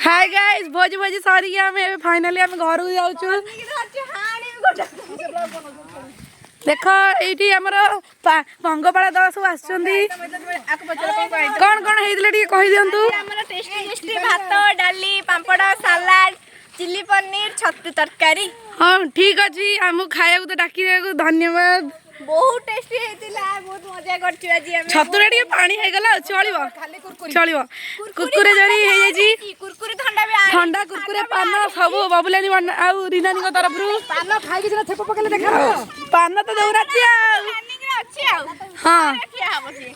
Hi guys भोज भोज सरी आमे finally आमे घर को जाउछु। देखो एठी हमर पंगपाड़ा दवा सब आछंदी कोन कोन हेइदिले टी कहि दियंतु। हमर टेस्टी टेस्टी भात डाली पापड़ सलाड चिल्ली पनीर छतु तरकारी। हां ठीक अछि हमु खाया को तो डाकी दे धन्यवाद। बहुत टेस्टी हेतिला बहुत मजा करछु आज हम। छतुरे टी पानी हे गला चलिबो चलिबो कुरकुरे जरी हे जाई कुरकुरे ठंडा भी ठंडा कुरकुरे पान सब बबुलानी आ रिनानी को तरफ रु पान खाइ के छेप पकले देखा पान तो दौराची आ प्लानिंग रे अछि आ हां क्या हबसी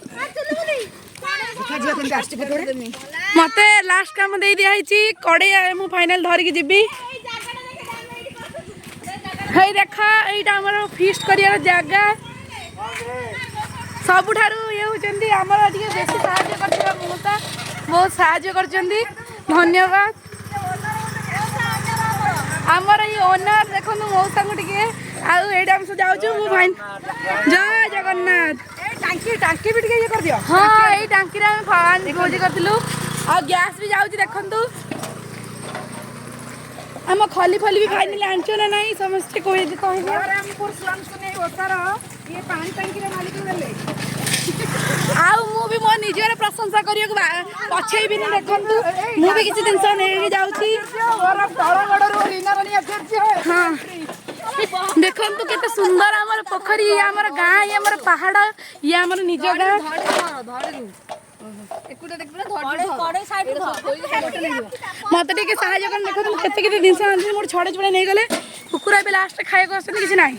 मते लास्ट काम दे दिया हिची कड़े मु फाइनल धर के जीबी। हेई देखा एटा हमर फीस्ट करिया जगह सबुठारु ये होचंदी हमर ଟିକେ बेसी सहाय्य करथिबा मोता बहुत सहाय्य करचंदी धन्यवाद। हमर ई ओनर देखनु मौसा को ଟିକେ आ एटा हम जाउछु मु फाइन जय जगन्नाथ। टांकी टांकी भी ଟିକେ ये कर दियो। हां एई टांकी रे हम फान भोजी करथिलु आ गैस भी जाउची देखंतु हम खली फली भी फाइनली आंचो ना नहीं समझते कोई कहबो अरे हम पुर सुन सुने ओसार ये पानी टांकी रे मालिक देले आउ मु भी मो निजर प्रशंसा करियो पछे भी नहीं देखंतु मु भी किछि दिन से नै जाउची और तळ गडर रीना रानी आछे। हां देखंतु केते सुंदर हमर पोखरी हमर गां हमर पहाड़ ये हमर निज गां एकुटा देखबे कड़े साइड मत टिके सहाय्य कर देखो केते केते दिन से मोर छड़े छड़े नहीं गले कुकुरा पे लास्ट खाए को आसे किछि नाही।